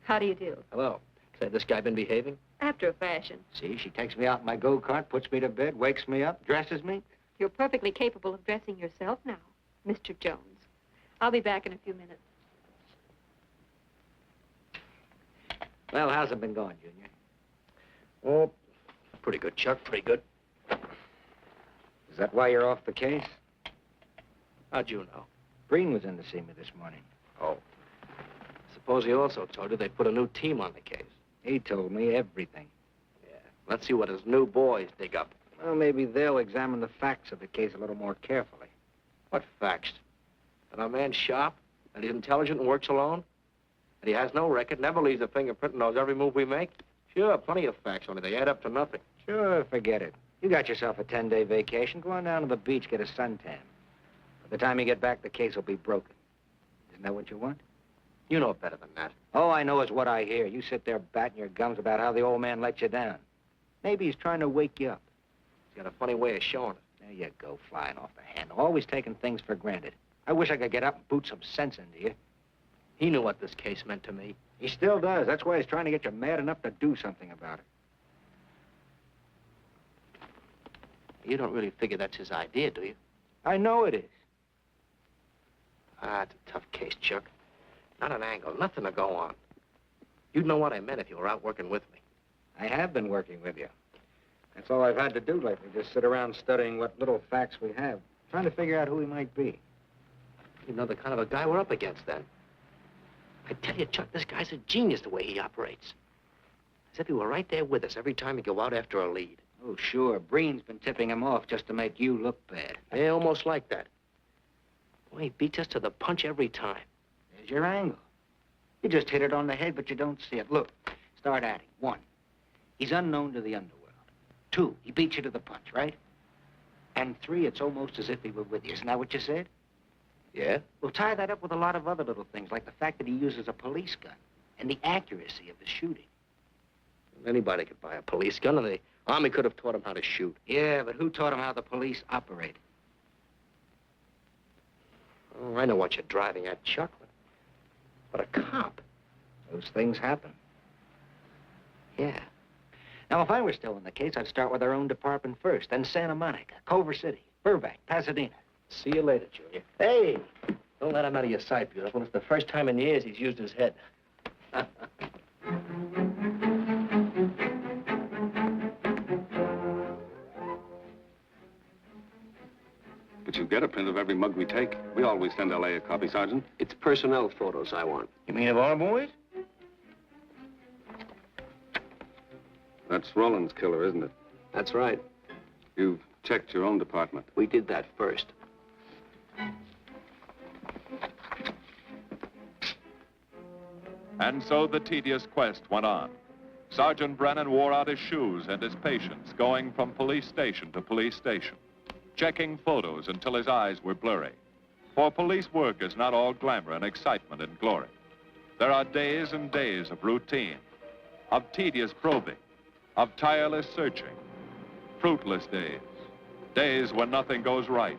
How do you do? Hello. Say, this guy been behaving? After a fashion. See, she takes me out in my go-kart, puts me to bed, wakes me up, dresses me. You're perfectly capable of dressing yourself now, Mr. Jones. I'll be back in a few minutes. Well, how's it been going, Junior? Oh, pretty good, Chuck, pretty good. Is that why you're off the case? How'd you know? Breen was in to see me this morning. Oh. Suppose he also told you they put a new team on the case. He told me everything. Yeah. Let's see what his new boys dig up. Well, maybe they'll examine the facts of the case a little more carefully. What facts? That our man's sharp, that he's intelligent and works alone, that he has no record, never leaves a fingerprint and knows every move we make? Sure, plenty of facts, only they add up to nothing. Sure, forget it. You got yourself a 10-day vacation. Go on down to the beach, get a suntan. By the time you get back, the case will be broken. Isn't that what you want? You know better than that. All I know is what I hear. You sit there batting your gums about how the old man let you down. Maybe he's trying to wake you up. He's got a funny way of showing it. There you go, flying off the handle. Always taking things for granted. I wish I could get up and boot some sense into you. He knew what this case meant to me. He still does. That's why he's trying to get you mad enough to do something about it. You don't really figure that's his idea, do you? I know it is. Ah, it's a tough case, Chuck. Not an angle, nothing to go on. You'd know what I meant if you were out working with me. I have been working with you. That's all I've had to do lately, just sit around studying what little facts we have, trying to figure out who he might be. You know the kind of a guy we're up against, then. I tell you, Chuck, this guy's a genius the way he operates. As if he were right there with us every time we go out after a lead. Oh, sure. Breen's been tipping him off just to make you look bad. Yeah, almost like that. Well, he beats us to the punch every time. There's your angle. You just hit it on the head, but you don't see it. Look, start adding. 1, he's unknown to the underworld. 2, he beats you to the punch, right? And 3, it's almost as if he were with you. Isn't that what you said? Yeah? Well, tie that up with a lot of other little things, like the fact that he uses a police gun and the accuracy of his shooting. Anybody could buy a police gun, and the Army could have taught him how to shoot. Yeah, but who taught him how the police operate? Oh, I know what you're driving at, Chuck. But a cop. Those things happen. Yeah. Now, if I were still in the case, I'd start with our own department first, then Santa Monica, Culver City, Burbank, Pasadena. See you later, Junior. Hey! Don't let him out of your sight, beautiful. It's the first time in years he's used his head. But you get a print of every mug we take. We always send L.A. a copy, Sergeant. It's personnel photos I want. You mean of our boys? That's Roland's killer, isn't it? That's right. You've checked your own department. We did that first. And so the tedious quest went on. Sergeant Brennan wore out his shoes and his patience, going from police station to police station, checking photos until his eyes were blurry. For police work is not all glamour and excitement and glory. There are days and days of routine, of tedious probing, of tireless searching, fruitless days, days when nothing goes right,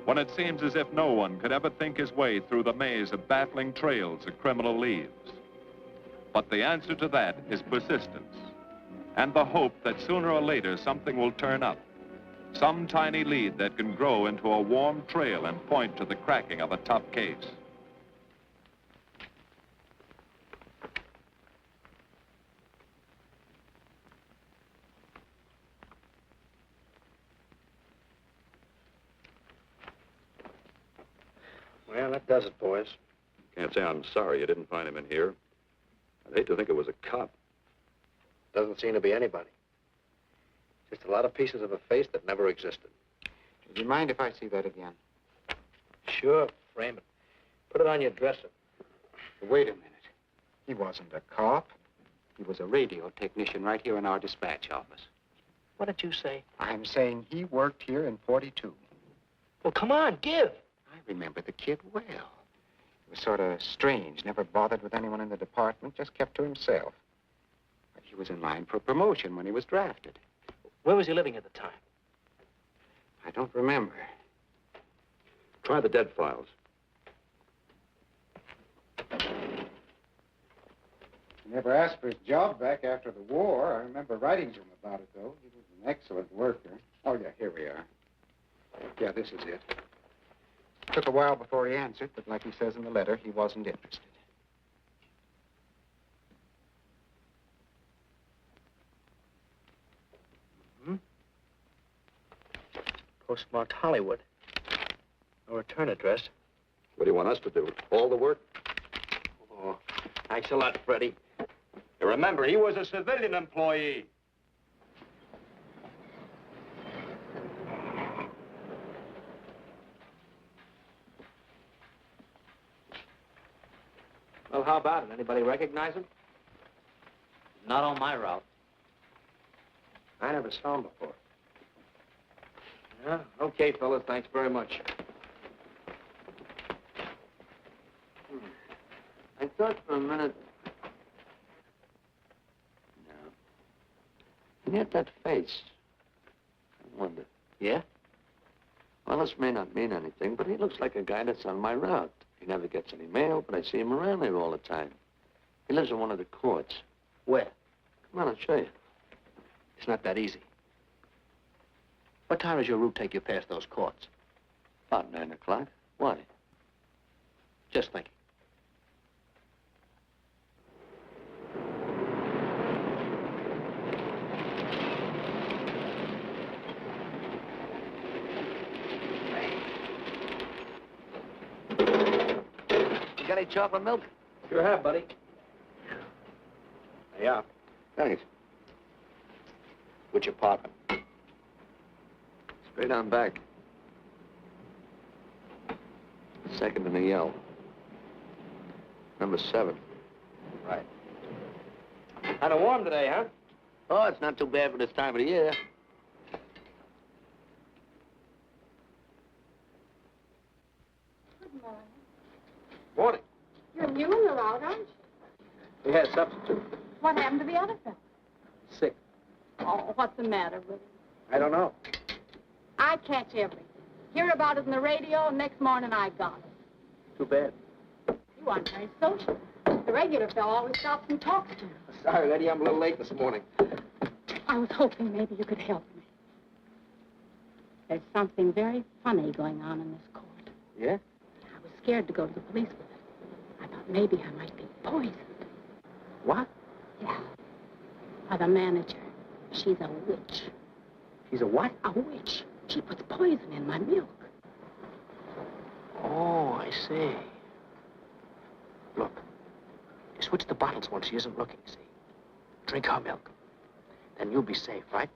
when it seems as if no one could ever think his way through the maze of baffling trails a criminal leaves. But the answer to that is persistence, and the hope that sooner or later something will turn up, some tiny lead that can grow into a warm trail and point to the cracking of a tough case. Well, that does it, boys. Can't say I'm sorry you didn't find him in here. I'd hate to think it was a cop. Doesn't seem to be anybody. Just a lot of pieces of a face that never existed. Do you mind if I see that again? Sure, frame it. Put it on your dresser. Wait a minute. He wasn't a cop. He was a radio technician right here in our dispatch office. What did you say? I'm saying he worked here in 42. Well, come on, give. I remember the kid well. He was sort of strange, never bothered with anyone in the department, just kept to himself. But he was in line for promotion when he was drafted. Where was he living at the time? I don't remember. Try the dead files. He never asked for his job back after the war. I remember writing to him about it, though. He was an excellent worker. Oh, yeah, here we are. Yeah, this is it. Took a while before he answered, but like he says in the letter, he wasn't interested. Postmarked Hollywood. No return address. What do you want us to do? All the work? Oh, thanks a lot, Freddie. You remember, he was a civilian employee. Well, how about it? Anybody recognize him? Not on my route. I never saw him before. Yeah, okay, fellas, thanks very much. I thought for a minute... No. And yet that face. I wonder. Yeah? Well, this may not mean anything, but he looks like a guy that's on my route. He never gets any mail, but I see him around here all the time. He lives in one of the courts. Where? Come on, I'll show you. It's not that easy. What time does your route take you past those courts? About 9 o'clock. Why? Just thinking. You got any chocolate milk? Sure have, buddy. Yeah. Thanks. Which apartment? Straight on back. Second in the yell. Number 7. Right. Kind of warm today, huh? Oh, it's not too bad for this time of the year. Good morning. Morning. You're new in the route, aren't you? We had a substitute. What happened to the other fellow? Sick. Oh, what's the matter with him? I don't know. I catch everything. Hear about it on the radio, and next morning I got it. Too bad. You aren't very social. The regular fellow always stops and talks to you. Sorry, Eddie, I'm a little late this morning. I was hoping maybe you could help me. There's something very funny going on in this court. Yeah? I was scared to go to the police with it. I thought maybe I might be poisoned. What? Yeah. By the manager. She's a witch. She's a what? A witch. She puts poison in my milk. Oh, I see. Look, you switch the bottles when she isn't looking, see? Drink her milk. Then you'll be safe, right?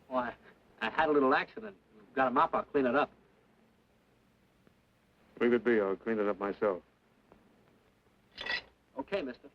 Why, I had a little accident. Got a mop, I'll clean it up. Leave it be. I'll clean it up myself. Okay, mister.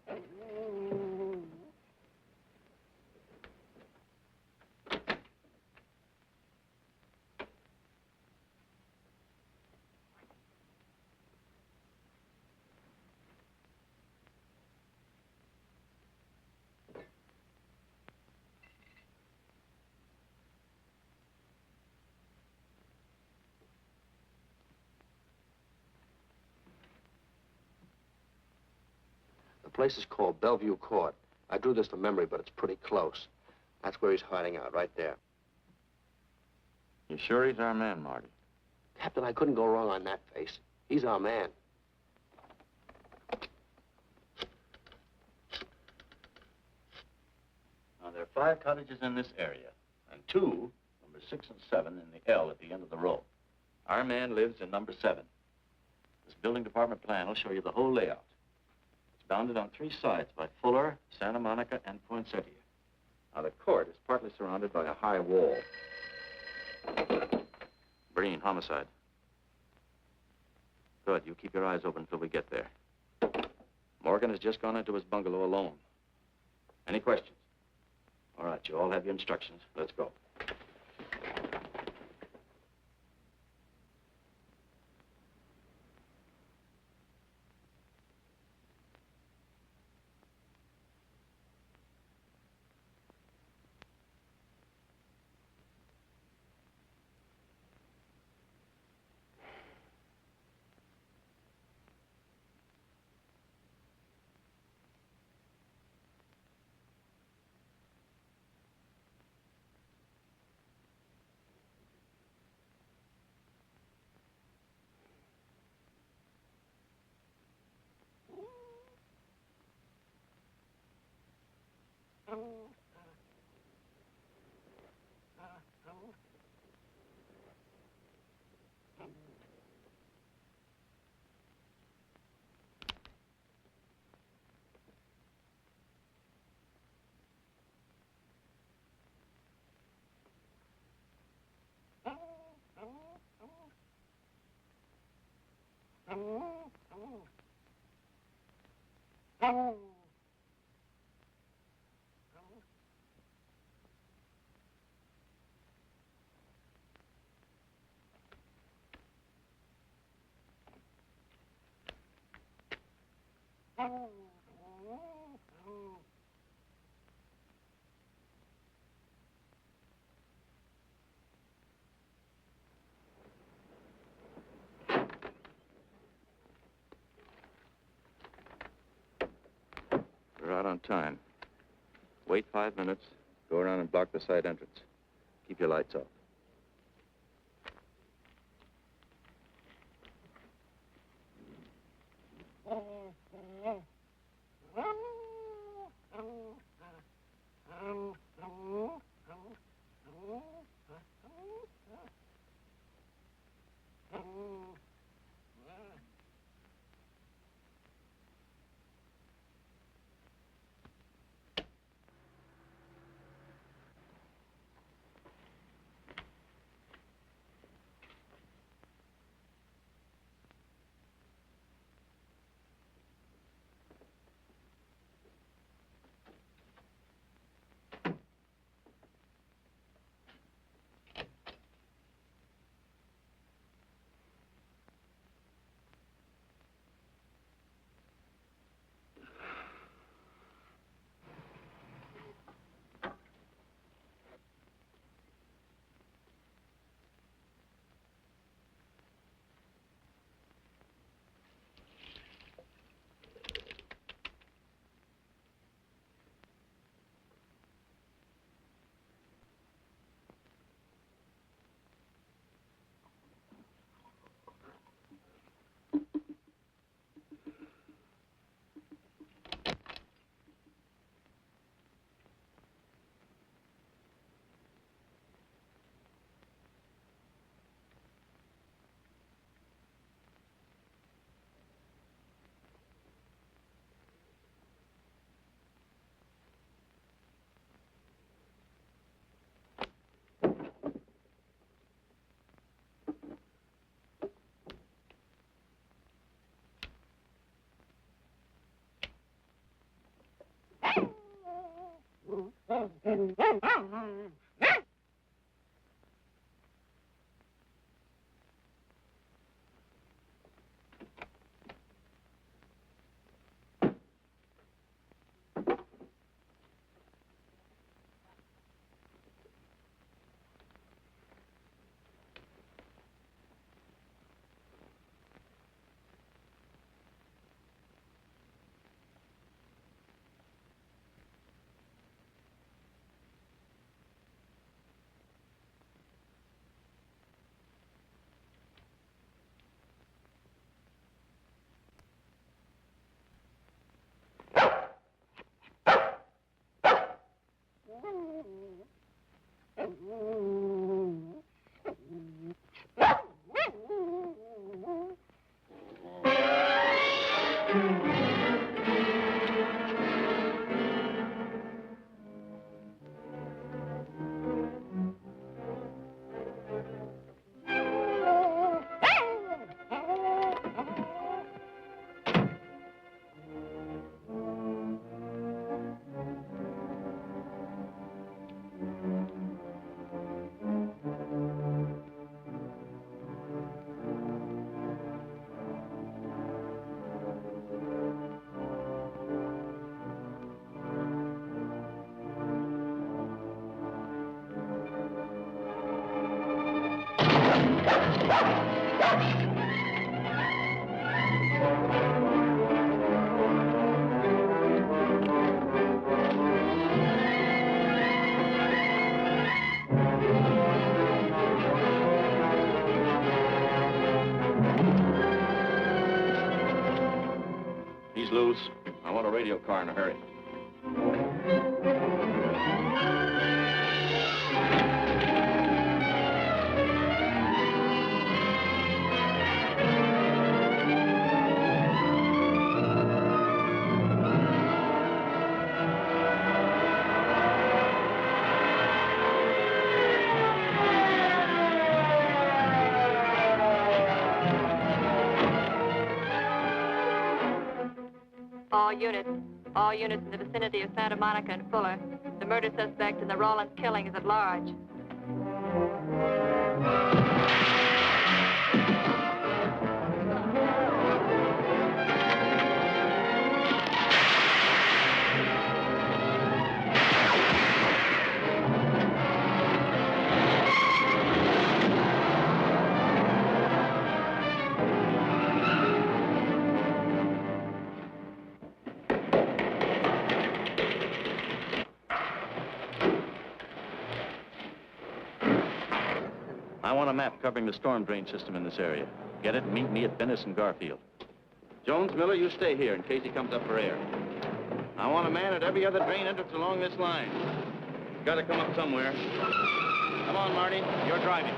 The place is called Bellevue Court. I drew this from memory, but it's pretty close. That's where he's hiding out, right there. You sure he's our man, Marty? Captain, I couldn't go wrong on that face. He's our man. Oh, they're 5 cottages in this area, and 2, number 6 and 7, in the L at the end of the row. Our man lives in number 7. This building department plan will show you the whole layout. It's bounded on 3 sides by Fuller, Santa Monica, and Poinsettia. Now, the court is partly surrounded by a high wall. Breen, homicide. Good. You keep your eyes open until we get there. Morgan has just gone into his bungalow alone. Any questions? All right, you all have your instructions. Let's go. We're out on time. Wait 5 minutes. Go around and block the side entrance. Keep your lights off. He's loose. I want a radio car in a hurry. All units in the vicinity of Santa Monica and Fuller. The murder suspect in the Rollins killing is at large. I want a map covering the storm drain system in this area. Get it and meet me at Venice and Garfield. Jones, Miller, you stay here in case he comes up for air. I want a man at every other drain entrance along this line. He's got to come up somewhere. Come on, Marty. You're driving.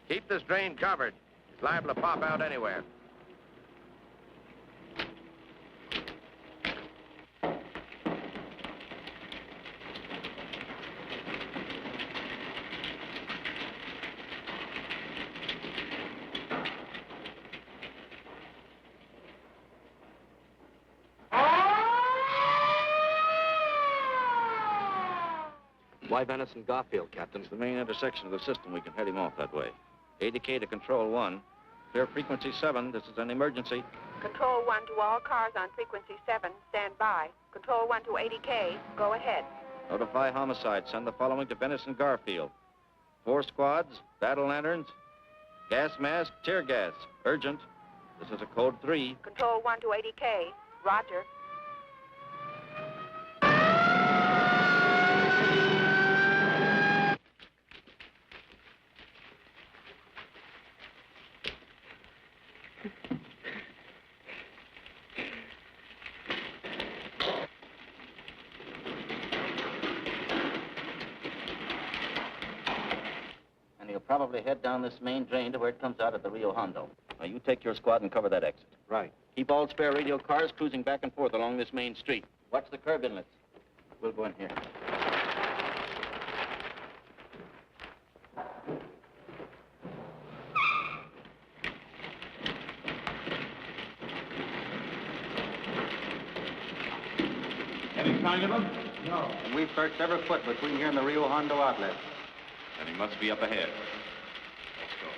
Keep this drain covered. It's liable to pop out anywhere. Why Venice and Garfield, Captain? It's the main intersection of the system. We can head him off that way. ADK to Control 1. Clear frequency 7. This is an emergency. Control 1 to all cars on frequency 7. Stand by. Control 1 to ADK. Go ahead. Notify homicide. Send the following to Venice and Garfield. 4 squads, battle lanterns, gas mask, tear gas. Urgent. This is a code 3. Control 1 to ADK. Roger. And he'll probably head down this main drain to where it comes out at the Rio Hondo. Now, you take your squad and cover that exit. Right. Keep all spare radio cars cruising back and forth along this main street. Watch the curb inlets. We'll go in here. Any sign of him? No. And we've searched every foot between here and the Rio Hondo outlet. Then he must be up ahead. Let's go.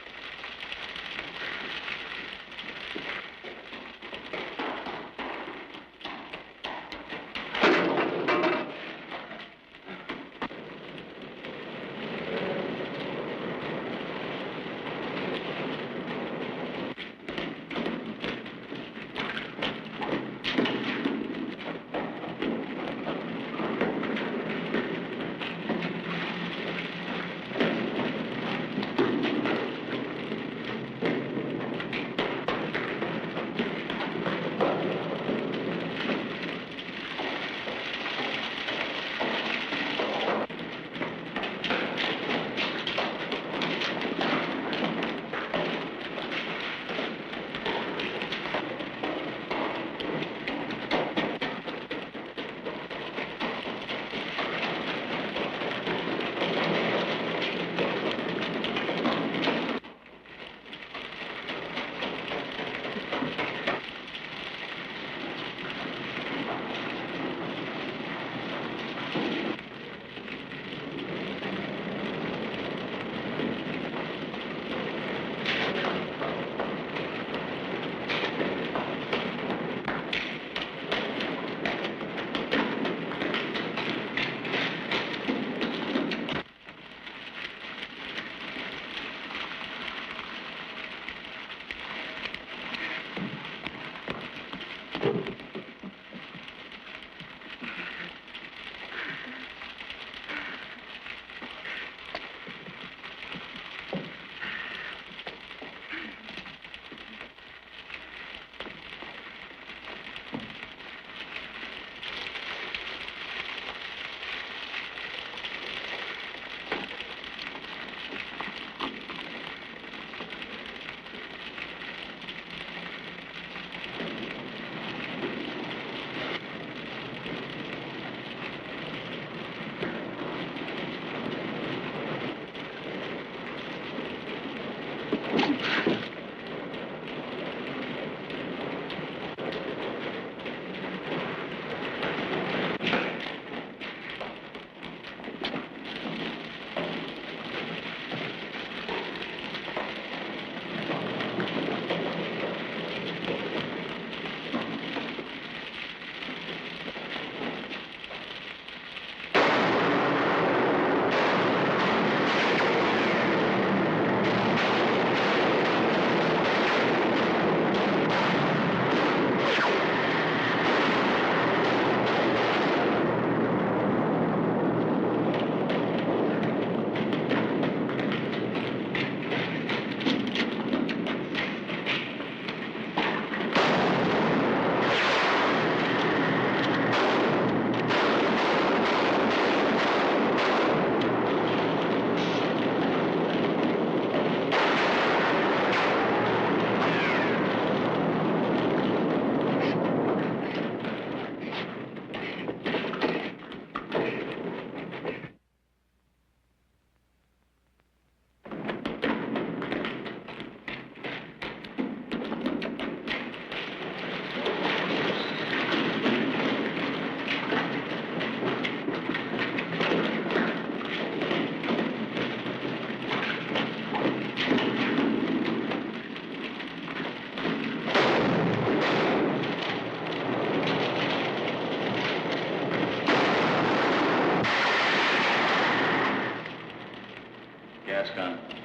Gun.